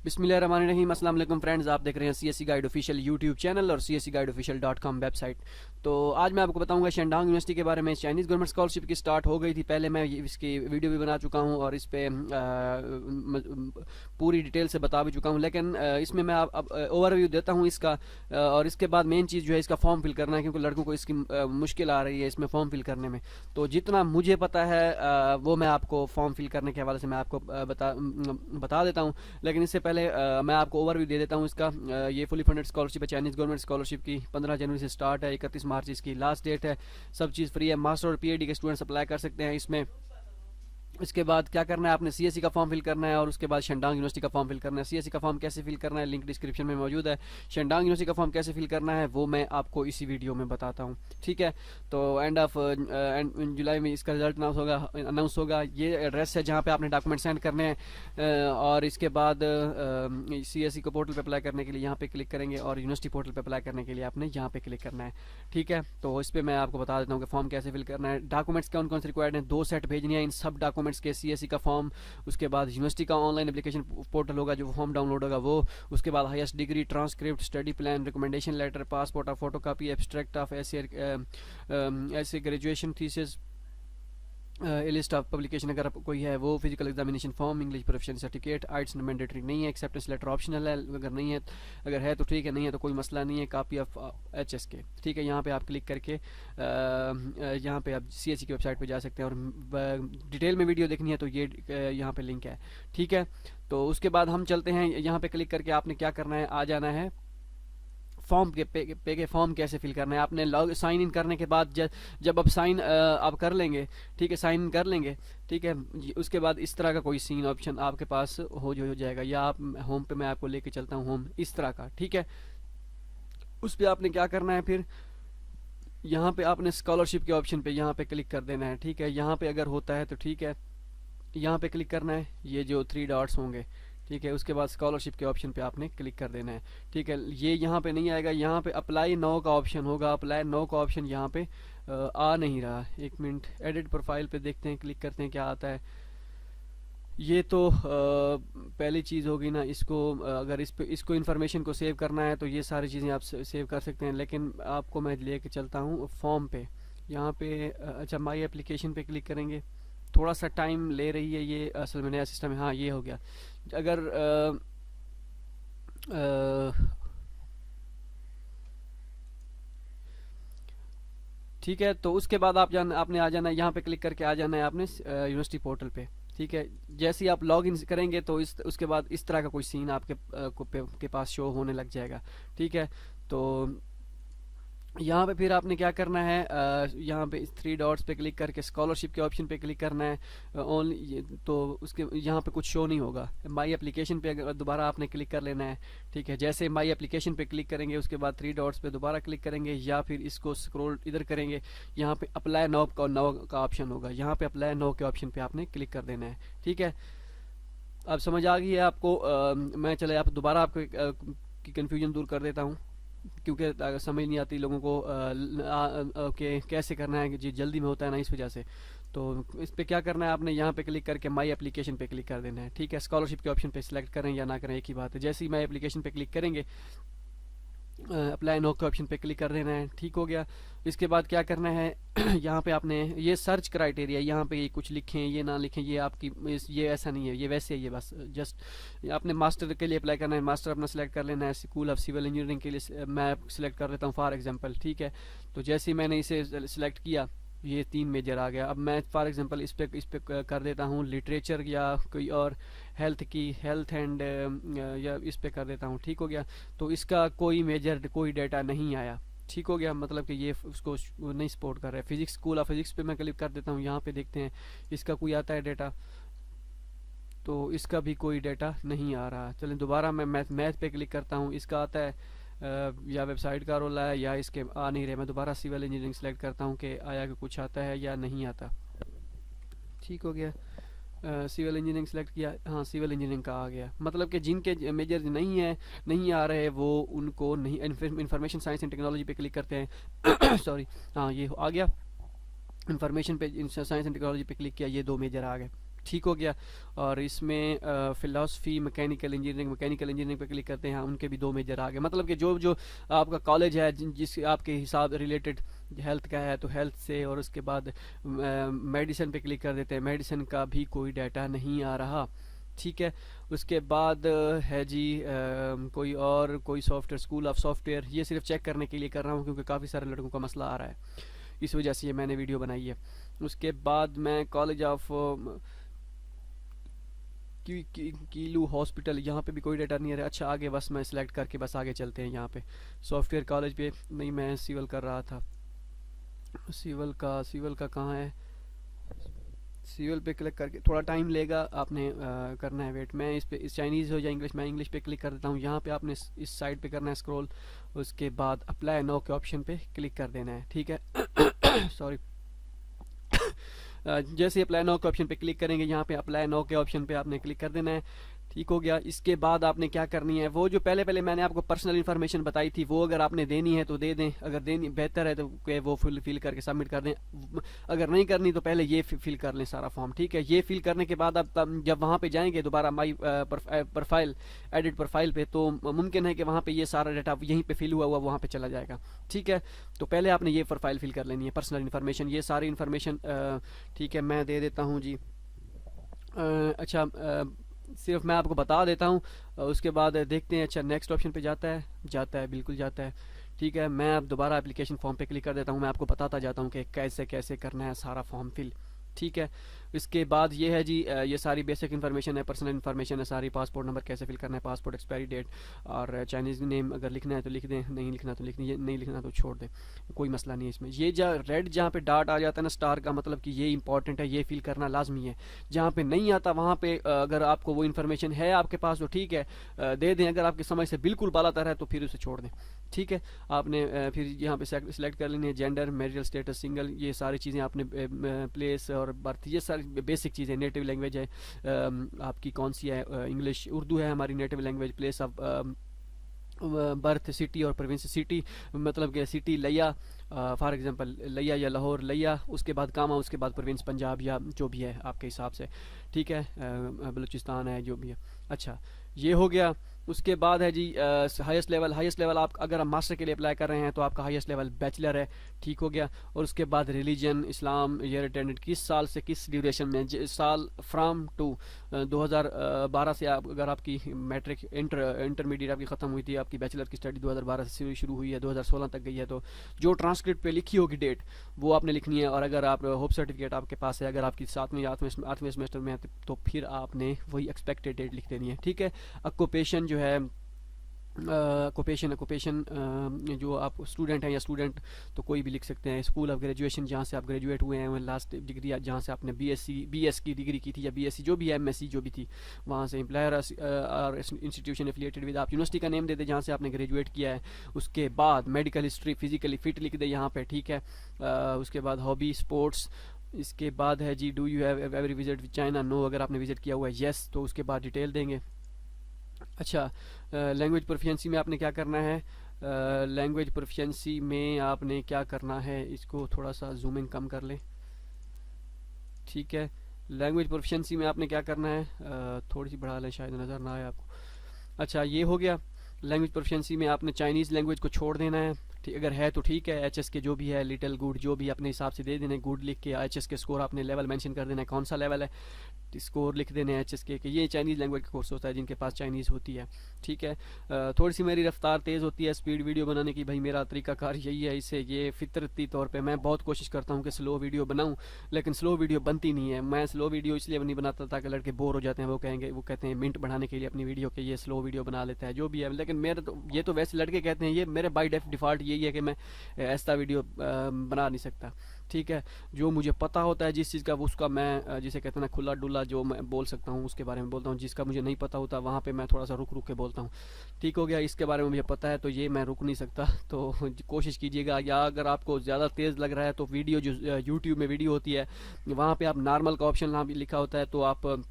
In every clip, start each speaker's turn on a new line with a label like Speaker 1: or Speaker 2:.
Speaker 1: बिस्मिल्लाहिर्रहमानिर्रहीम। अस्सलाम वालेकुम फ्रेंड्स, आप देख रहे हैं CSC guide official YouTube channel और cscguideofficial.com वेबसाइट। तो आज मैं आपको बताऊंगा शेंडांग यूनिवर्सिटी के बारे में। चाइनीज़ गवर्नमेंट स्कॉलरशिप की स्टार्ट हो गई थी, पहले मैं इसकी वीडियो भी बना चुका हूं और इस पर पूरी डिटेल से बता भी चुका हूं, लेकिन इसमें मैं अब ओवरव्यू देता हूं इसका। और इसके बाद मेन चीज़ जो है इसका फॉर्म फिल करना है, क्योंकि लड़कों को इसकी मुश्किल आ रही है इसमें फॉर्म फिल करने में। तो जितना मुझे पता है वो मैं आपको फॉर्म फिल करने के हवाले से मैं आपको बता देता हूँ। लेकिन इससे पहले मैं आपको ओवरव्यू दे देता हूँ इसका। ये फुली फंडेड स्कॉलरशिप है, चाइनीज़ गवर्नमेंट स्कॉलरशिप की। 15 जनवरी से स्टार्ट है, 31 मार्च इसकी लास्ट डेट है। सब चीज़ फ्री है, मास्टर और पीएचडी के स्टूडेंट्स अप्लाई कर सकते हैं इसमें। इसके बाद क्या करना है, आपने सीएससी का फॉर्म फिल करना है और उसके बाद शेंडांग यूनिवर्सिटी का फॉर्म फिल करना है। सीएससी का फॉर्म कैसे फिल करना है लिंक डिस्क्रिप्शन में मौजूद है। शेंडांग यूनिवर्सिटी का फॉर्म कैसे फिल करना है वो मैं आपको इसी वीडियो में बताता हूँ, ठीक है। तो एंड जुलाई में इसका रिजल्ट अनाउंस होगा। ये एड्रेस है जहाँ पे आपने डॉक्यूमेंट सेंड करने हैं। और इसके बाद सीएससी को पोर्टल पे अप्लाई करने के लिए यहाँ पे क्लिक करेंगे और यूनिवर्सिटी पोर्टल पे अप्लाई करने के लिए आपने यहाँ पे क्लिक करना है, ठीक है। तो इस पर मैं आपको बता देता हूँ कि फॉर्म कैसे फिल करना है। डॉक्यूमेंट्स कौन कौन से रिक्वायर्ड हैं, 2 सेट भेजने हैं इन सब डॉक्यूमेंट्स के। सीएससी का फॉर्म, उसके बाद यूनिवर्सिटी का ऑनलाइन एप्लीकेशन पोर्टल होगा जो फॉर्म डाउनलोड होगा वो, उसके बाद highest degree, transcript, study plan, recommendation letter, passport of photocopy, abstract of ऐसे graduation thesis, list of publication अगर कोई है वो, physical examination form, English proficiency certificate. It's mandatory नहीं है, एक्सेप्टेंस लेटर ऑप्शनल है अगर नहीं है, अगर है तो ठीक है, नहीं है तो कोई मसला नहीं है। कॉपी ऑफ एचएस के, ठीक है। यहाँ पे आप क्लिक करके यहाँ पे आप सीएससी की वेबसाइट पे जा सकते हैं और डिटेल में वीडियो देखनी है तो ये यहाँ पे लिंक है, ठीक है। तो उसके बाद हम चलते हैं, यहाँ पे क्लिक करके आपने क्या करना है, आ जाना है फॉर्म के पे के फॉर्म कैसे फिल करना है। आपने लॉग साइन इन करने के बाद जब आप साइन आप कर लेंगे, ठीक है, साइन इन कर लेंगे, ठीक है। उसके बाद इस तरह का कोई सीन ऑप्शन आपके पास हो जाएगा, या आप होम पे मैं आपको लेके चलता हूँ, होम इस तरह का, ठीक है। उस पर आपने क्या करना है, फिर यहाँ पे आपने स्कॉलरशिप के ऑप्शन पे यहाँ पे क्लिक कर देना है, ठीक है। यहाँ पे अगर होता है तो ठीक है, यहाँ पे क्लिक करना है, ये जो 3 डॉट्स होंगे, ठीक है। उसके बाद स्कॉलरशिप के ऑप्शन पे आपने क्लिक कर देना है, ठीक है। ये यहाँ पे नहीं आएगा, यहाँ पे अप्लाई नाउ का ऑप्शन होगा। अप्लाई नाउ का ऑप्शन यहाँ पे आ नहीं रहा। एक मिनट, एडिट प्रोफाइल पे देखते हैं, क्लिक करते हैं क्या आता है। ये तो पहली चीज़ होगी ना। इसको अगर इसको इन्फॉर्मेशन को सेव करना है तो ये सारी चीज़ें आप सेव कर सकते हैं, लेकिन आपको मैं लेके चलता हूँ फॉर्म पे। यहाँ पे अच्छा, माई एप्लीकेशन पे क्लिक करेंगे। थोड़ा सा टाइम ले रही है ये, असल में नया सिस्टम है। हाँ, ये हो गया। अगर ठीक है, तो उसके बाद आपने आ जाना है, यहाँ पे क्लिक करके आ जाना है आपने यूनिवर्सिटी पोर्टल पे, ठीक है। जैसे ही आप लॉग इन करेंगे तो उसके बाद इस तरह का कोई सीन आपके के पास शो होने लग जाएगा, ठीक है। तो यहाँ पे फिर आपने क्या करना है, यहाँ पे 3 डॉट्स पे क्लिक करके स्कॉलरशिप के ऑप्शन पे क्लिक करना है। ओनली तो उसके यहाँ पे कुछ शो नहीं होगा। माई एप्लीकेशन पे अगर दोबारा आपने क्लिक कर लेना है, ठीक है। जैसे माई एप्लीकेशन पे क्लिक करेंगे उसके बाद 3 डॉट्स पे दोबारा क्लिक करेंगे, या फिर इसको स्क्रॉल इधर करेंगे, यहाँ पे अप्लाई नाउ का ऑप्शन होगा। यहाँ पे अप्लाई नाउ के ऑप्शन पे आपने क्लिक कर देना है, ठीक है। अब समझ आ गई है आपको। मैं चले आप दोबारा आपको की कन्फ्यूजन दूर कर देता हूँ, क्योंकि अगर समझ नहीं आती लोगों को कि कैसे करना है, जी जल्दी में होता है ना, इस वजह से। तो इस पे क्या करना है, आपने यहाँ पे क्लिक करके माई एप्लीकेशन पे क्लिक कर देना है, ठीक है। स्कॉलरशिप के ऑप्शन पे सिलेक्ट करें या ना करें एक ही बात है। जैसे ही माई एप्लीकेशन पे क्लिक करेंगे, अप्लाई नो के ऑप्शन पे क्लिक कर देना है, ठीक हो गया। इसके बाद क्या करना है यहाँ पे आपने ये सर्च क्राइटेरिया, यहाँ पे ये कुछ लिखें ये ना लिखें, ये आपकी ये ऐसा नहीं है, ये वैसे है। ये बस जस्ट आपने मास्टर के लिए अप्लाई करना है, मास्टर अपना सेलेक्ट कर लेना है। स्कूल ऑफ सिविल इंजीनियरिंग के लिए मैं सिलेक्ट कर लेता हूँ फॉर एग्जांपल, ठीक है। तो जैसे ही मैंने इसे सिलेक्ट किया, ये 3 मेजर आ गया। अब मैं फॉर एग्जांपल इस पे कर देता हूँ लिटरेचर या कोई और हेल्थ एंड या इस पे कर देता हूँ, ठीक हो गया। तो इसका कोई मेजर कोई डेटा नहीं आया, ठीक हो गया। मतलब कि ये उसको नहीं सपोर्ट कर रहा है। फिजिक्स, स्कूल ऑफ फिजिक्स पे मैं क्लिक कर देता हूँ, यहाँ पे देखते हैं इसका कोई आता है डेटा, तो इसका भी कोई डेटा नहीं आ रहा। चलें दोबारा मैं मैथ पे क्लिक करता हूँ, इसका आता है या वेबसाइट का रोल है या इसके आ नहीं रहे। मैं दोबारा सिविल इंजीनियरिंग सेलेक्ट करता हूँ कि आया कि कुछ आता है या नहीं आता, ठीक हो गया। सिविल इंजीनियरिंग सेलेक्ट किया, हाँ सिविल इंजीनियरिंग का आ गया। मतलब कि जिनके मेजर नहीं आ रहे वो उनको नहीं। इंफॉर्मेशन साइंस एंड टेक्नोलॉजी पे क्लिक करते हैं सॉरी, हाँ ये आ गया। इंफॉर्मेशन पे साइंस एंड टेक्नोलॉजी पे क्लिक किया, ये 2 मेजर आ गए, ठीक हो गया। और इसमें फ़िलासफ़ी, मैकेनिकल इंजीनियरिंग पे क्लिक करते हैं, उनके भी 2 मेजर आ गए। मतलब कि जो जो आपका कॉलेज है जिस आपके हिसाब रिलेटेड हेल्थ का है तो हेल्थ से, और उसके बाद मेडिसिन पे क्लिक कर देते हैं, मेडिसिन का भी कोई डाटा नहीं आ रहा। ठीक है। उसके बाद है जी कोई सॉफ्टवेयर, स्कूल ऑफ सॉफ्टवेयर, ये सिर्फ चेक करने के लिए कर रहा हूँ क्योंकि काफ़ी सारे लड़कों का मसला आ रहा है, इस वजह से ये मैंने वीडियो बनाई है। उसके बाद मैं कॉलेज ऑफ कीलू हॉस्पिटल, यहाँ पे भी कोई डाटा नहीं आ रहा। अच्छा आगे बस मैं सिलेक्ट करके बस आगे चलते हैं। यहाँ पे सॉफ्टवेयर कॉलेज पे नहीं, मैं सिविल कर रहा था। सिविल का कहाँ है? सिविल पे क्लिक करके थोड़ा टाइम लेगा, आपने करना है वेट। मैं इस चाइनीज़ हो या इंग्लिश, मैं इंग्लिश पे क्लिक कर देता हूँ। यहाँ पे आपने इस साइड पे करना है स्क्रॉल, उसके बाद अप्लाई नाउ के ऑप्शन पे क्लिक कर देना है। ठीक है। सॉरी। जैसे ही अप्लाई नाउ के ऑप्शन पे क्लिक करेंगे, यहाँ पे अप्लाई नाउ के ऑप्शन पे आपने क्लिक कर देना है। ठीक हो गया। इसके बाद आपने क्या करनी है, वो जो पहले मैंने आपको पर्सनल इन्फॉर्मेशन बताई थी, वो अगर आपने देनी है तो दे दें, अगर देनी बेहतर है तो वो फिल करके सबमिट कर दें। अगर नहीं करनी तो पहले ये फिल कर लें सारा फॉर्म। ठीक है। ये फिल करने के बाद आप जब वहाँ पे जाएंगे दोबारा माई प्रोफाइल, एडिट प्रोफाइल पे, तो मुमकिन है कि वहाँ पे ये सारा डाटा यहीं पे फिल हुआ वहाँ पे चला जाएगा। ठीक है। तो पहले आपने ये प्रोफाइल फिल कर लेनी है, पर्सनल इन्फॉर्मेशन, ये सारी इन्फॉर्मेशन। ठीक है, मैं दे देता हूँ जी। अच्छा, सिर्फ मैं आपको बता देता हूँ, उसके बाद देखते हैं। अच्छा, नेक्स्ट ऑप्शन पे जाता है, बिल्कुल जाता है। ठीक है। मैं अब दोबारा एप्लीकेशन फॉर्म पे क्लिक कर देता हूँ, मैं आपको बताता जाता हूँ कि कैसे कैसे करना है सारा फॉर्म फिल। ठीक है। इसके बाद ये है जी, ये सारी बेसिक इन्फॉर्मेशन है, पर्सनल इन्फॉर्मेशन है सारी। पासपोर्ट नंबर कैसे फिल करना है, पासपोर्ट एक्सपायरी डेट, और चाइनीज़ नेम अगर लिखना है तो लिख दें, नहीं लिखना तो नहीं लिखना तो छोड़ दें, कोई मसला नहीं है इसमें। ये रेड जहाँ पे डॉट आ जाता है ना, स्टार का मतलब कि ये इंपॉर्टेंट है, ये फिल करना लाजमी है। जहाँ पे नहीं आता वहाँ पे अगर आपको वो इन्फॉर्मेशन है आपके पास तो ठीक है, दे दें। अगर आपकी समझ से बिल्कुल बालातर है तो फिर उसे छोड़ दें। ठीक है। आपने फिर यहाँ पे सिलेक्ट कर लेनी है जेंडर, मैरिटल स्टेटस, सिंगल, ये सारी चीज़ें आपने, प्लेस और बर्थ, ये सारी बेसिक चीज़ें। नेटिव लैंग्वेज है आपकी कौन सी है, इंग्लिश, उर्दू है हमारी native language. Place of birth, city और प्रोविंस। सिटी मतलब कि सिटी लिया, फॉर एग्जांपल लिया या लाहौर लिया, उसके बाद कामा, उसके बाद प्रोविंस पंजाब या जो भी है आपके हिसाब से। ठीक है। बलूचिस्तान है, जो भी है। अच्छा, ये हो गया। उसके बाद है जी हाईएस्ट लेवल आप अगर आप मास्टर के लिए अप्लाई कर रहे हैं तो आपका हाईएस्ट लेवल बैचलर है। ठीक हो गया। और उसके बाद रिलीजन इस्लाम, ईयर अटेंडेड, किस साल से किस ड्यूरेशन में, साल फ्राम टू 2012 से। आप अगर आपकी मैट्रिक इंटरमीडिएट आपकी ख़त्म हुई थी, आपकी बैचलर की स्टडी 2012 से शुरू हुई है, 2016 तक गई है, तो जो ट्रांसक्रिप्ट पे लिखी होगी डेट वो आपने लिखनी है। और अगर आप होप सर्टिफिकेट आपके पास है, अगर आपकी 8वें सेमेस्टर में है तो फिर आपने वही एक्सपेक्टेड डेट लिख देनी है। ठीक है। ऑक्यूपेशन जो है, ऑक्यूपेशन जो आप स्टूडेंट हैं या स्टूडेंट तो कोई भी लिख सकते हैं। स्कूल ऑफ ग्रेजुएशन, जहाँ से आप ग्रेजुएट हुए हैं, लास्ट डिग्री जहाँ से आपने बीएस की डिग्री की थी, या बीएससी जो भी है, एमएससी जो भी थी, वहाँ से। एम्प्लॉयर और इंस्टीट्यूशन एफिलिएटेड विद, आप यूनिवर्सिटी का नेम दे दें जहाँ से आपने ग्रेजुएट किया है। उसके बाद मेडिकल हिस्ट्री, फिजिकली फिट लिख दें यहाँ पे। ठीक है। उसके बाद हॉबी, स्पोर्ट्स। इसके बाद है जी, do you have every visit China, no, अगर आपने विजिट किया हुआ है, येस, तो उसके बाद डिटेल देंगे। अच्छा, लैंग्वेज प्रोफिशिएंसी में आपने क्या करना है, लैंग्वेज प्रोफिशिएंसी में आपने क्या करना है, इसको थोड़ा सा जूमिंग कम कर लें। ठीक है। लैंग्वेज प्रोफिशिएंसी में आपने क्या करना है, थोड़ी सी बढ़ा लें, शायद नज़र ना आए आपको। अच्छा, ये हो गया। लैंग्वेज प्रोफिशिएंसी में आपने चाइनीज़ लैंग्वेज को छोड़ देना है। ठीक, अगर है तो ठीक है। एचएस के जो भी है, लिटिल, गुड, जो भी अपने हिसाब से दे देने। गुड लिख के एचएस के स्कोर आपने लेवल मेंशन कर देना है, कौन सा लेवल है, स्कोर लिख देने हैं एचएस के ये चाइनीज़ लैंग्वेज का कोर्स होता है जिनके पास चाइनीज़ होती है। ठीक है। थोड़ी सी मेरी रफ्तार तेज़ होती है स्पीड वीडियो बनाने की, भाई मेरा तरीकाकार यही है। इससे ये फितरती तौर पे मैं बहुत कोशिश करता हूँ कि स्लो वीडियो बनाऊँ, लेकिन स्लो वीडियो बनती नहीं है। मैं स्लो वीडियो इसलिए नहीं बनाता ताकि लड़के बोर हो जाते हैं, वो कहते हैं मिनट बढ़ाने के लिए अपनी वीडियो के ये स्लो वीडियो बना लेता है, जो भी है। लेकिन मेरे तो ये तो वैसे लड़के कहते हैं, ये मेरे बाई डिफ़ॉल्ट यही है कि मैं ऐसा वीडियो बना नहीं सकता। ठीक है। जो मुझे पता होता है जिस चीज़ का, उसका मैं जिसे कहते हैं ना खुला डुला जो मैं बोल सकता हूँ उसके बारे में बोलता हूँ। जिसका मुझे नहीं पता होता वहाँ पे मैं थोड़ा सा रुक के बोलता हूँ। ठीक हो गया। इसके बारे में मुझे पता है तो ये मैं रुक नहीं सकता, तो कोशिश कीजिएगा। या अगर आपको ज़्यादा तेज़ लग रहा है तो वीडियो जो यूट्यूब में वीडियो होती है वहाँ पर आप नॉर्मल का ऑप्शन लिखा होता है, तो आप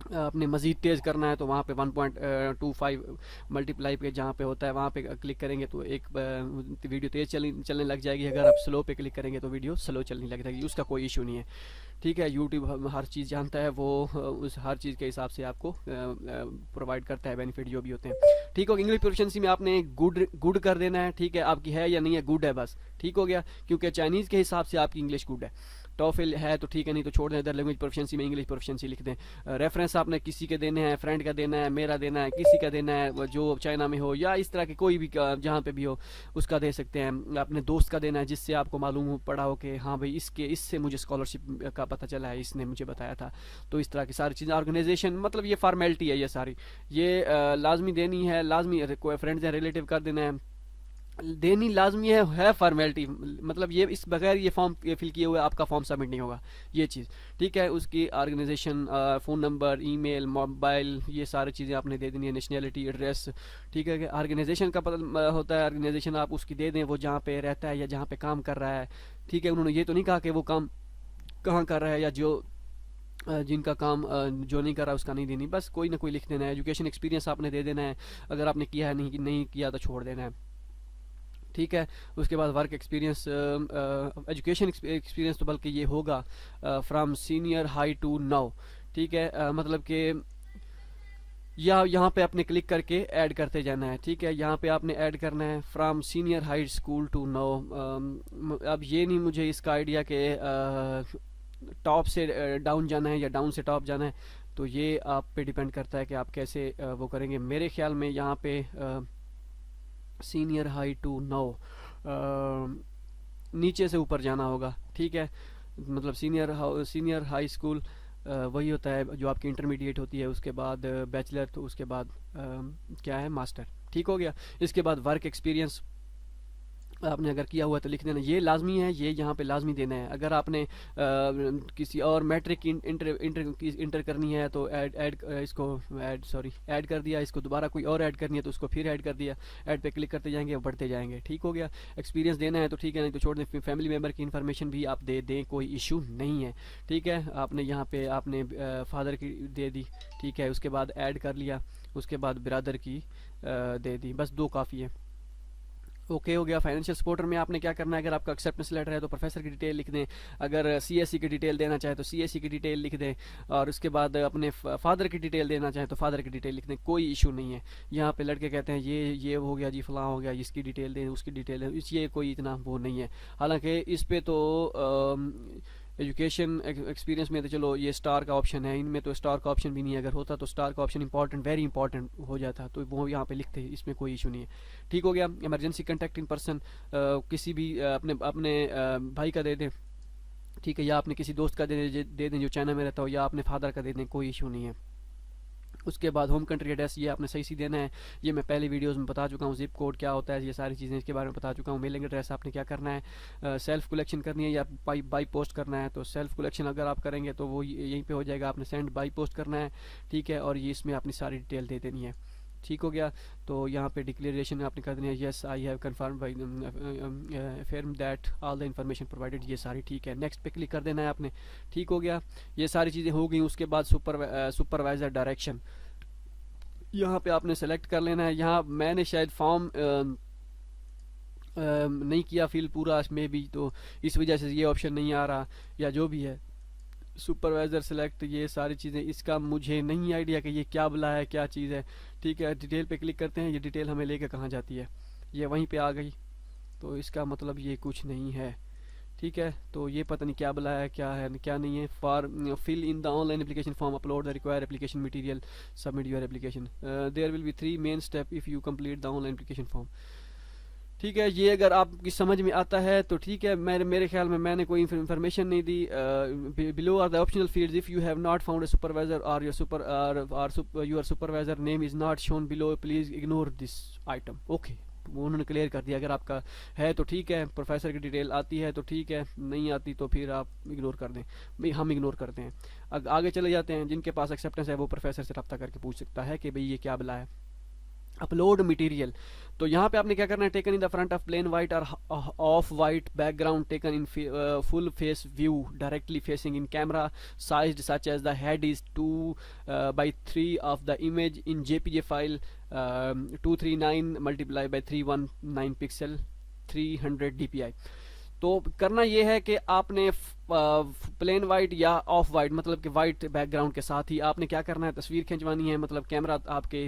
Speaker 1: अपने मज़ीद तेज़ करना है तो वहाँ पे 1.25 मल्टीप्लाई पे जहाँ पे होता है वहाँ पे क्लिक करेंगे तो एक वीडियो तेज़ चलने लग जाएगी। अगर आप स्लो पे क्लिक करेंगे तो वीडियो स्लो चलने लग जाएगी, उसका कोई इशू नहीं है। ठीक है, यूट्यूब हर चीज़ जानता है, वो उस हर चीज़ के हिसाब से आपको प्रोवाइड करता है बेनिफिट जो भी होते हैं। ठीक हो, इंग्लिश प्रोफिशिएंसी में आपने गुड गुड कर देना है। ठीक है, आपकी है या नहीं है, गुड है बस, ठीक हो गया, क्योंकि चाइनीज़ के हिसाब से आपकी इंग्लिश गुड है। टॉफिल है तो ठीक है, नहीं तो छोड़ दें, अदर लैंग्वेज प्रोफिशिएंसी में इंग्लिश प्रोफिशिएंसी लिख दें। रेफरेंस आपने किसी के देने हैं, फ्रेंड का देना है, मेरा देना है, किसी का देना है जो चाइना में हो या इस तरह के कोई भी जहाँ पे भी हो उसका दे सकते हैं। अपने दोस्त का देना है जिससे आपको मालूम पड़ा हो कि हाँ भाई इससे मुझे स्कॉलरशिप का पता चला है, इसने मुझे बताया था। तो इस तरह की सारी चीज़ें, ऑर्गेनाइजेशन, मतलब ये फार्मेलिटी है, ये सारी ये लाजमी देनी है, लाजमी कोई फ्रेंड्स हैं रिलेटिव कर देना है, देनी लाजमी है फॉर्मेलिटी। मतलब ये इस बगैर ये फॉर्म फिल किए हुए आपका फॉर्म सबमिट नहीं होगा, ये चीज़। ठीक है, उसकी organisation, phone number, email, mobile, ये सारी चीज़ें आपने दे देनी है, नेशनैलिटी, एड्रेस। ठीक है, कि ऑर्गेनाइजेशन का पता होता है, ऑर्गेनाइजेशन आप उसकी दे दें, वो जहाँ पे रहता है या जहाँ पे काम कर रहा है। ठीक है, उन्होंने ये तो नहीं कहा कि वो काम कहाँ कर रहा है, या जो जिनका काम जो नहीं कर रहा उसका नहीं देनी, बस कोई ना कोई लिख देना है। एजुकेशन एक्सपीरियंस आपने दे देना है, अगर आपने किया है, नहीं किया तो छोड़ देना है। ठीक है, उसके बाद वर्क एक्सपीरियंस, एजुकेशन एक्सपीरियंस तो बल्कि ये होगा from senior high to now. ठीक है, मतलब कि या यहाँ पे आपने क्लिक करके ऐड करते जाना है। ठीक है, यहाँ पे आपने ऐड करना है from senior high school to now. अब ये नहीं मुझे इसका आइडिया कि टॉप से डाउन जाना है या डाउन से टॉप जाना है, तो ये आप पे डिपेंड करता है कि आप कैसे वो करेंगे। मेरे ख्याल में यहाँ पे सीनियर हाई टू नाउ नीचे से ऊपर जाना होगा। ठीक है, मतलब सीनियर हाई स्कूल वही होता है जो आपकी इंटरमीडिएट होती है, उसके बाद बैचलर, तो उसके बाद क्या है, मास्टर। ठीक हो गया, इसके बाद वर्क एक्सपीरियंस आपने अगर किया हुआ तो लिख देना, ये लाजमी है, ये यहाँ पे लाजमी देना है। अगर आपने किसी और मैट्रिक इंटर करनी है तो ऐड कर दिया, इसको दोबारा कोई और ऐड करनी है तो उसको फिर ऐड कर दिया, ऐड पे क्लिक करते जाएंगे, बढ़ते जाएंगे। ठीक हो गया, एक्सपीरियंस देना है तो ठीक है, नहीं तो छोड़ दें। फैमिली मेम्बर की इन्फॉर्मेशन भी आप दे दें, कोई इशू नहीं है। ठीक है, आपने यहाँ पे आपने फादर की दे दी। ठीक है, उसके बाद ऐड कर लिया, उसके बाद ब्रदर की दे दी, बस 2 काफ़ी है। ओके हो गया। फाइनेंशियल सपोर्टर में आपने क्या करना है, अगर आपका एक्सेप्टेंस लेटर है तो प्रोफेसर की डिटेल लिख दें, अगर सीएससी की डिटेल देना चाहे तो सीएससी की डिटेल लिख दें, और उसके बाद अपने फादर की डिटेल देना चाहें तो फादर की डिटेल लिख दें, कोई इशू नहीं है। यहाँ पे लड़के कहते हैं ये हो गया जी, फलां हो गया, इसकी डिटेल दें, उसकी डिटेल दें, ये कोई इतना वो नहीं है। हालांकि इस पे तो एजुकेशन एक्सपीरियंस में तो चलो ये स्टार का ऑप्शन है, इनमें तो स्टार का ऑप्शन भी नहीं है। अगर होता तो स्टार का ऑप्शन इंपॉर्टेंट, वेरी इंपॉर्टेंट हो जाता, तो वो यहाँ पे लिखते हैं, इसमें कोई इशू नहीं है। ठीक हो गया। इमरजेंसी कंटेक्टिंग पर्सन किसी भी अपने भाई का दे दें। ठीक है, या आपने किसी दोस्त का दे दें जो चाइना में रहता हो, या अपने फादर का दे दें, कोई इशू नहीं है। उसके बाद होम कंट्री एड्रेस, ये आपने सही देना है, ये मैं पहले वीडियोस में बता चुका हूँ। जिप कोड क्या होता है, ये सारी चीज़ें इसके बारे में बता चुका हूँ। मेलिंग एड्रेस आपने क्या करना है, सेल्फ कलेक्शन करनी है या बाई पोस्ट करना है। तो सेल्फ कलेक्शन अगर आप करेंगे तो वो यहीं पे हो जाएगा, आपने सेंड बाई पोस्ट करना है। ठीक है, और ये इसमें अपनी सारी डिटेल दे देनी है। ठीक हो गया, तो यहाँ पे डिक्लेरेशन आपने कर देनी है, yes I have confirm by firm that all the information provided, ये सारी ठीक है। नेक्स्ट पे क्लिक कर देना है आपने। ठीक हो गया, ये सारी चीज़ें हो गई। उसके बाद सुपरवाइज़र डायरेक्शन, यहाँ पे आपने सेलेक्ट कर लेना है। यहाँ मैंने शायद फॉर्म नहीं किया फिल पूरा इसमें भी, तो इस वजह से ये ऑप्शन नहीं आ रहा, या जो भी है। सुपरवाइज़र सेलेक्ट, ये सारी चीज़ें, इसका मुझे नहीं आइडिया कि ये क्या बुला है, क्या चीज़ है। ठीक है, डिटेल पे क्लिक करते हैं, ये डिटेल हमें लेकर कहाँ जाती है, ये वहीं पे आ गई, तो इसका मतलब ये कुछ नहीं है। ठीक है, तो ये पता नहीं क्या बुलाया है, क्या है क्या नहीं है। For fill in the online application form, upload the require application material, submit your application, there will be 3 main step if you complete the online application form. ठीक है, ये अगर आपकी समझ में आता है तो ठीक है। मेरे ख्याल में मैंने कोई इन्फॉर्मेशन नहीं दी। Below are the optional fields, if you have not found a supervisor or your supervisor name is not shown below, please ignore this item. Okay, वो उन्होंने क्लियर कर दिया। अगर आपका है तो ठीक है, प्रोफेसर की डिटेल आती है तो ठीक है, नहीं आती तो फिर आप इग्नोर कर दें। हम इग्नोर करते हैं। आगे चले जाते हैं। जिनके पास एक्सेप्टेंस है वो प्रोफेसर से रब्ता करके पूछ सकता है कि भाई ये क्या बुला है। अपलोड मटेरियल, तो यहाँ पे आपने क्या करना है, taken in the front of plain white or off white background taken in full face view directly facing in camera sized such as the head is 2/3 of the image in JPG file 239 multiply by 319 pixel 300 DPI। तो करना ये है कि आपने plain white या off white मतलब कि white background के साथ ही आपने क्या करना है, तस्वीर खिंचवानी है। मतलब कैमरा आपके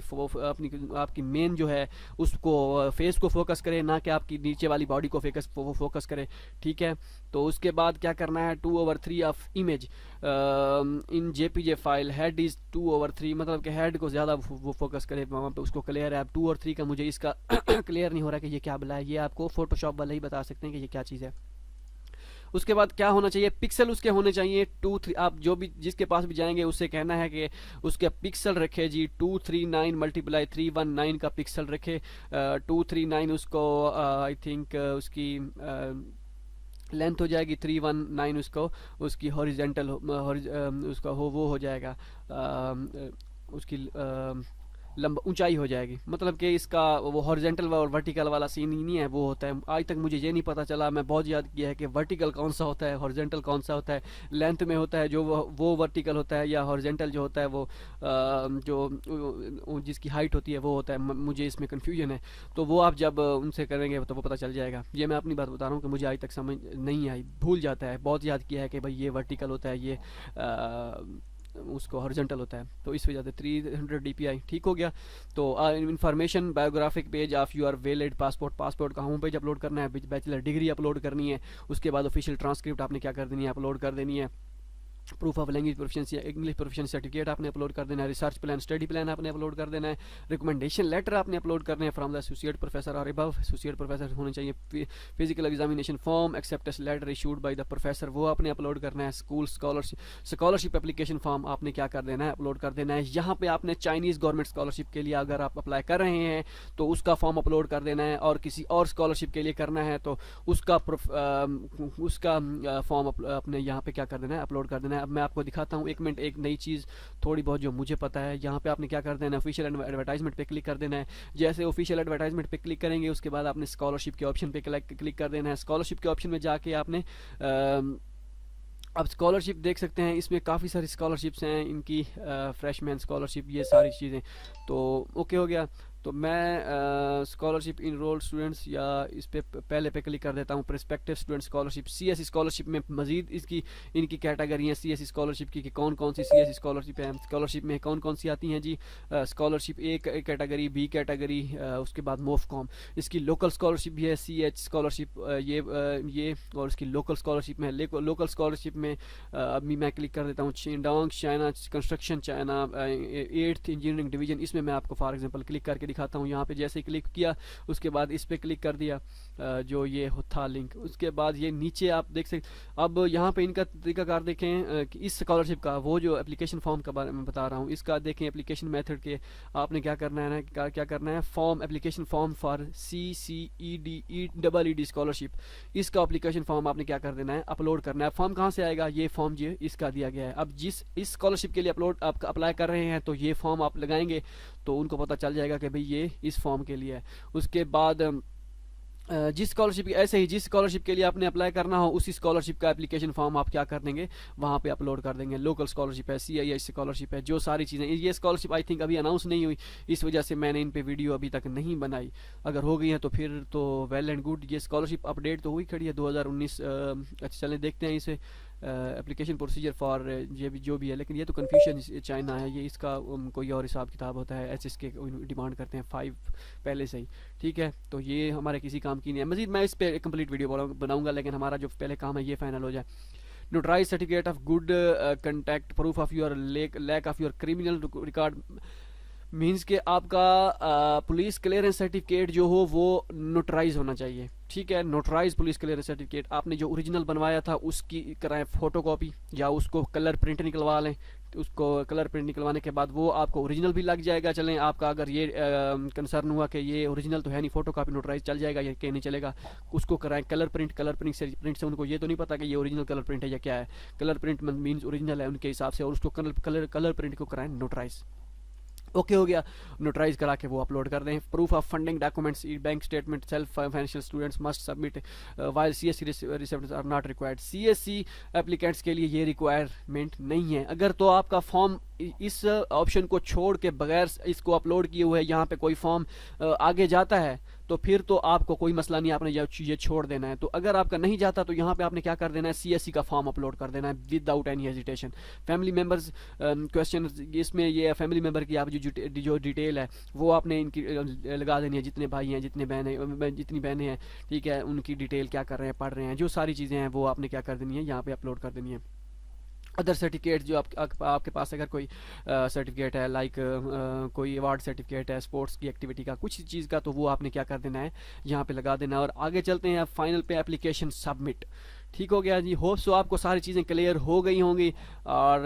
Speaker 1: आपकी मेन जो है उसको फेस को फोकस करे, ना कि आपकी नीचे वाली बॉडी को फोकस करे, ठीक है। तो उसके बाद क्या करना है, 2/3 of image in JPG file head is 2/3 मतलब कि हेड को ज़्यादा वो फोकस करे, वहाँ पे उसको क्लियर है। अब 2 और 3 का मुझे इसका क्लियर नहीं हो रहा कि ये क्या बला है, ये आपको फोटोशॉप वाले ही बता सकते हैं कि ये क्या चीज़ है। उसके बाद क्या होना चाहिए, पिक्सल उसके होने चाहिए 2-3। आप जो भी जिसके पास भी जाएंगे उससे कहना है कि उसके पिक्सल रखे जी 239 मल्टीप्लाई 319 का पिक्सल रखे। 239 उसको आई थिंक उसकी लेंथ हो जाएगी 319 उसको, उसकी हॉरिजेंटल उसका वो हो जाएगा उसकी लंबा ऊंचाई हो जाएगी। मतलब कि इसका वो हॉरिजेंटल और वर्टिकल वाला सीन ही नहीं है, वो होता है। आज तक मुझे ये नहीं पता चला, मैं बहुत याद किया है कि वर्टिकल कौन सा होता है, हॉरिजेंटल कौन सा होता है। लेंथ में होता है जो वो वर्टिकल होता है, या हॉरिजेंटल जो होता है वो जो जिसकी हाइट होती है वो होता है। मुझे इसमें कन्फ्यूजन है, तो वो आप जब उनसे करेंगे तो वो पता चल जाएगा। ये मैं अपनी बात बता रहा हूँ कि मुझे आज तक समझ नहीं आई, भूल जाता है। बहुत याद किया है कि भाई ये वर्टिकल होता है, ये उसको हॉरिजॉन्टल होता है। तो इस वजह से 300 DPI ठीक हो गया। तो information biographic page of your valid passport का होम पेज अपलोड करना है, बैचलर डिग्री अपलोड करनी है। उसके बाद ऑफिशियल ट्रांसक्रिप्ट आपने क्या कर देनी है, अपलोड कर देनी है। Proof of language proficiency English proficiency certificate आपने अपलोड कर देना है। रिसर्च प्लान स्टडी प्लान आपने अपलोड कर देना है। रिकमेंडेशन लेटर आपने अपलोड करने हैं फ्रॉम द एसोसिएट प्रोफेसर और अबव एसोसिएट प्रोफेसर होने चाहिए। Physical examination form acceptance letter issued by the professor वो आपने अपलोड करना है। स्कूल स्कॉलरशिप एप्लीकेशन फॉर्म आपने क्या कर देना है, अपलोड कर देना है। यहाँ पे आपने चाइनीज़ गवर्नमेंट स्कॉलरशिप के लिए अगर आप अप्लाई कर रहे हैं तो उसका फॉर्म अपलोड कर देना है, और किसी और स्कॉलरशिप के लिए करना है तो उसका फॉर्म अपने यहाँ पे क्या कर देना है, अपलोड कर देना है। अब मैं आपको दिखाता हूँ, एक मिनट, एक नई चीज़ थोड़ी बहुत जो मुझे पता है। यहाँ पे आपने क्या कर देना है, ऑफिशियल एडवर्टाइजमेंट पे क्लिक कर देना है। जैसे ऑफिशियल एडवर्टाइजमेंट पे क्लिक करेंगे उसके बाद आपने स्कॉलरशिप के ऑप्शन पे क्लिक कर देना है। स्कॉलरशिप के ऑप्शन में जाके आपने अब स्कॉलरशिप देख सकते हैं, इसमें काफ़ी सारी स्कॉलरशिप्स हैं इनकी, फ्रेशमैन स्कॉलरशिप, ये सारी चीज़ें। तो ओके हो गया। तो मैं स्कॉलरशिप इनरोल्ड स्टूडेंट्स या इस पे पहले पे क्लिक कर देता हूँ। Prospective student scholarship, CSE scholarship में मजीद इनकी कैटेगरी हैं CSE स्कॉलरशिप की, कि कौन कौन सी CSE स्कॉलरशिप है। स्कॉलरशिप में कौन कौन सी आती हैं जी, scholarship A category, B category, उसके बाद मोफकॉम। इसकी लोकल स्कॉलरशिप भी है CH स्कॉलरशिप, ये और इसकी लोकल स्कॉलरशिप में लोकल स्कॉलरशिप में अभी मैं क्लिक कर देता हूँ। शिंडांग China construction China 8th engineering division, इसमें मैं आपको फॉर एग्जांपल क्लिक करके दिखाता हूँ। यहाँ पे जैसे ही क्लिक किया उसके बाद इस पे क्लिक कर दिया, जो ये था लिंक, उसके बाद ये नीचे आप देख सकते। अब यहाँ पे इनका तरीकाकार देखें कि इस स्कॉलरशिप का वो जो एप्लीकेशन फॉर्म का बारे में बता रहा हूँ, इसका देखें एप्लीकेशन मेथड के आपने क्या करना है ना, क्या करना है, form application form for CCED scholarship, इसका एप्लीकेशन फॉर्म आपने क्या कर देना है, अपलोड करना है। फॉर्म कहाँ से आएगा, ये फॉर्म जो इसका दिया गया है। अब जिस इस स्कॉलरशिप के लिए आप अप्लाई कर रहे हैं तो ये फॉर्म आप लगाएंगे तो उनको पता चल जाएगा कि भाई ये इस फॉर्म के लिए है। उसके बाद जिस स्कॉलरशिप, ऐसे ही जिस स्कॉलरशिप के लिए आपने अप्लाई करना हो उसी स्कॉलरशिप का एप्लीकेशन फॉर्म आप क्या कर देंगे, वहाँ पे अपलोड कर देंगे। लोकल स्कॉलरशिप है, CIS स्कॉलरशिप है, जो सारी चीज़ें। ये स्कॉलरशिप आई थिंक अभी अनाउंस नहीं हुई, इस वजह से मैंने इन पे वीडियो अभी तक नहीं बनाई। अगर हो गई है तो फिर तो वेल एंड गुड। ये स्कॉलरशिप अपडेट तो हुई खड़ी है 2019। अच्छा चलें देखते हैं इसे, एप्लीकेशन प्रोसीजर फॉर ये भी जो भी है, लेकिन ये तो कन्फ्यूजन चाइना है, ये इसका कोई और हिसाब किताब होता है। SS के डिमांड करते हैं 5 पहले से ही, ठीक है। तो ये हमारे किसी काम की नहीं है। मजीद मैं इस पर कंप्लीट वीडियो बनाऊंगा, लेकिन हमारा जो पहले काम है ये फाइनल हो जाए। Notarise certificate of good contact, proof of your lack of your criminal record, means के आपका पुलिस क्लियरेंस सर्टिफिकेट जो हो वो नोटराइज होना चाहिए, ठीक है। नोटराइज पुलिस क्लियरेंस सर्टिफिकेट, आपने जो ओरिजिनल बनवाया था उसकी कराएं फोटोकॉपी, या उसको कलर प्रिंट निकलवा लें। उसको कलर प्रिंट निकलवाने के बाद वो आपको ओरिजिनल भी लग जाएगा। चलें आपका अगर ये कंसर्न हुआ कि ये ओरिजिनल तो है नहीं, फोटोकॉपी नोटराइज चल जाएगा या कि नहीं चलेगा, उसको कराएं कलर प्रिंट से उनको ये तो नहीं पता कि ये ओरिजिनल कलर प्रिंट है या क्या है। कलर प्रिंट मीन्स ओरिजिनल है उनके हिसाब से, और उसको कलर प्रिंट को कराएं नोटराइज। ओके हो गया, नोटराइज करा के वो अपलोड कर दें। Proof of funding documents, bank statement, self financial students must submit while CSC receipts are not required. CSC applicants के लिए ये रिक्वायरमेंट नहीं है। अगर तो आपका फॉर्म इस ऑप्शन को छोड़ के बगैर इसको अपलोड किए हुए यहाँ पे कोई फॉर्म आगे जाता है तो फिर तो आपको कोई मसला नहीं, आपने ये छोड़ देना है। तो अगर आपका नहीं जाता तो यहाँ पे आपने क्या कर देना है, सीएससी का फॉर्म अपलोड कर देना है without any hesitation. Family members question, इसमें ये फैमिली मेंबर की आप जो डिटेल है वो आपने इनकी लगा देनी है, जितने भाई हैं, जितनी बहनें हैं, ठीक है, उनकी डिटेल क्या कर रहे हैं, पढ़ रहे हैं, जो सारी चीज़ें हैं वो आपने क्या कर देनी है, यहाँ पे अपलोड कर देनी है। अदर सर्टिफिकेट जो आपके पास अगर कोई सर्टिफिकेट है, लाइक कोई अवार्ड सर्टिफिकेट है, स्पोर्ट्स की एक्टिविटी का, कुछ चीज़ का, तो वो आपने क्या कर देना है, यहाँ पे लगा देना है। और आगे चलते हैं फाइनल पे, एप्लीकेशन सबमिट। ठीक हो गया जी, होप सो आपको सारी चीज़ें क्लियर हो गई होंगी। और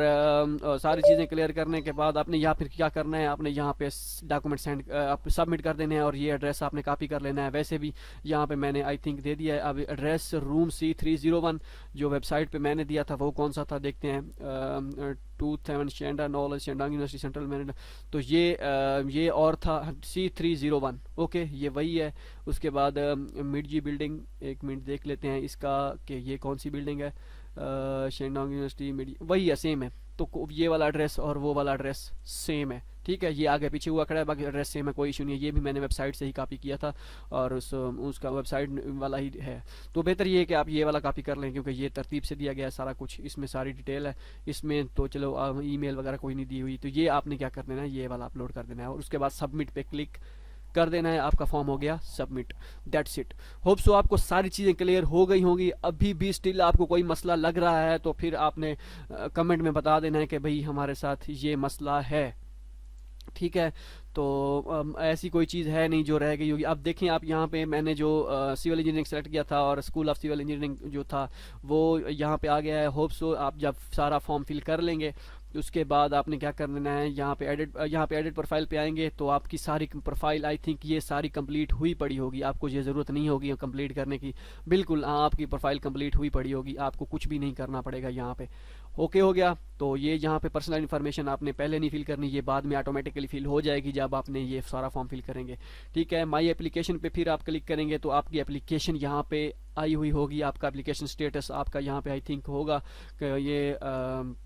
Speaker 1: सारी चीज़ें क्लियर करने के बाद आपने यहाँ फिर क्या करना है, आपने यहाँ पे डॉक्यूमेंट आप सबमिट कर देने हैं और ये एड्रेस आपने कॉपी कर लेना है। वैसे भी यहाँ पे मैंने आई थिंक दे दिया है। अब एड्रेस रूम C301 जो वेबसाइट पे मैंने दिया था वो कौन सा था देखते हैं, 27 शेंडा नॉलेज शेंडांग यूनिवर्सिटी सेंट्रल मैनेजमेंट, तो ये और था C301। ओके, ये वही है। उसके बाद मिडजी बिल्डिंग, एक मिनट देख लेते हैं इसका कि ये कौन सी बिल्डिंग है, शेंडांग यूनिवर्सिटी मिडजी, वही है, सेम है। तो ये वाला एड्रेस और वो वाला एड्रेस सेम है, ठीक है, ये आगे पीछे हुआ खड़ा है, बाकी एड्रेस सेम है, कोई इशू नहीं है। ये भी मैंने वेबसाइट से ही कॉपी किया था और उसका वेबसाइट वाला ही है। तो बेहतर ये है कि आप ये वाला कॉपी कर लें, क्योंकि ये तरतीब से दिया गया है सारा कुछ, इसमें सारी डिटेल है। इसमें तो चलो ईमेल वगैरह कोई नहीं दी हुई, तो ये आपने क्या कर देना है, ये वाला अपलोड कर देना है और उसके बाद सबमिट पे क्लिक कर देना है, आपका फॉर्म हो गया submit. That's it. Hope so आपको सारी चीज़ें क्लियर हो गई होंगी। अभी भी स्टिल आपको कोई मसला लग रहा है तो फिर आपने कमेंट में बता देना है कि भाई हमारे साथ ये मसला है, ठीक है। तो ऐसी कोई चीज़ है नहीं जो रह गई होगी। अब देखें आप यहाँ पे मैंने जो सिविल इंजीनियरिंग सेलेक्ट किया था और स्कूल ऑफ सिविल इंजीनियरिंग जो था वो यहाँ पे आ गया है। होप सो आप जब सारा फॉर्म फिल कर लेंगे उसके बाद आपने क्या कर देना है, यहाँ पे एडिट प्रोफाइल पे आएंगे तो आपकी सारी प्रोफाइल आई थिंक ये सारी कंप्लीट हुई पड़ी होगी। आपको ये ज़रूरत नहीं होगी कंप्लीट करने की, बिल्कुल हाँ आपकी प्रोफाइल कंप्लीट हुई पड़ी होगी, आपको कुछ भी नहीं करना पड़ेगा यहाँ पे। ओके हो गया। तो ये यहाँ पे पर्सनल इन्फॉर्मेशन आपने पहले नहीं फिल करनी, ये बाद में ऑटोमेटिकली फिल हो जाएगी जब आपने ये सारा फॉर्म फिल करेंगे, ठीक है। माई एप्लीकेशन पे फिर आप क्लिक करेंगे तो आपकी एप्लीकेशन यहाँ पे आई हुई होगी। आपका एप्लीकेशन स्टेटस आपका यहाँ पे आई थिंक होगा कि ये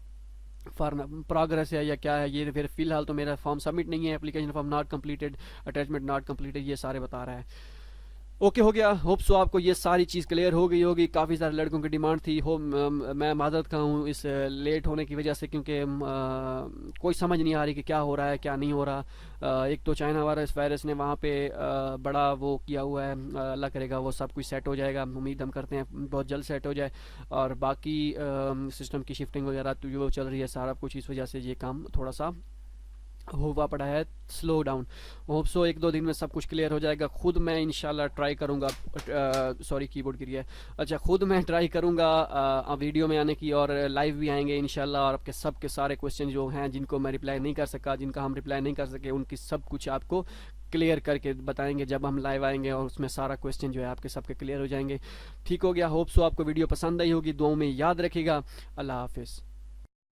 Speaker 1: फॉर प्रोग्रेस है या क्या है। ये फिर फिलहाल तो मेरा फॉर्म सबमिट नहीं है, application form not completed, attachment not completed, ये सारे बता रहा है। ओके हो गया। होप सो आपको ये सारी चीज़ क्लियर हो गई होगी। काफ़ी सारे लड़कों की डिमांड थी, मैं माजरत का हूँ इस लेट होने की वजह से, क्योंकि कोई समझ नहीं आ रही कि क्या हो रहा है क्या नहीं हो रहा। एक तो चाइना वायरस ने वहाँ पे बड़ा वो किया हुआ है, अल्लाह करेगा वो सब कुछ सेट हो जाएगा, उम्मीद हम करते हैं बहुत जल्द सेट हो जाए। और बाकी सिस्टम की शिफ्टिंग वगैरह तो जो चल रही है सारा कुछ, इस वजह से ये काम थोड़ा सा हुआ पड़ा है स्लो डाउन। होप सो 1-2 दिन में सब कुछ क्लियर हो जाएगा। खुद मैं इंशाल्लाह ट्राई करूँगा, सॉरी कीबोर्ड गिर गया, अच्छा खुद मैं ट्राई करूँगा वीडियो में आने की और लाइव भी आएंगे इंशाल्लाह। और आपके सब के सारे क्वेश्चन जो हैं जिनको मैं रिप्लाई नहीं कर सका, जिनका हम रिप्लाई नहीं कर सके, उनकी सब कुछ आपको क्लियर करके बताएंगे जब हम लाइव आएंगे और उसमें सारा क्वेश्चन जो है आपके सबके क्लियर हो जाएंगे। ठीक हो गया। होप सो आपको वीडियो पसंद आई होगी, दुआओं में याद रखिएगा। अल्लाह हाफिज़।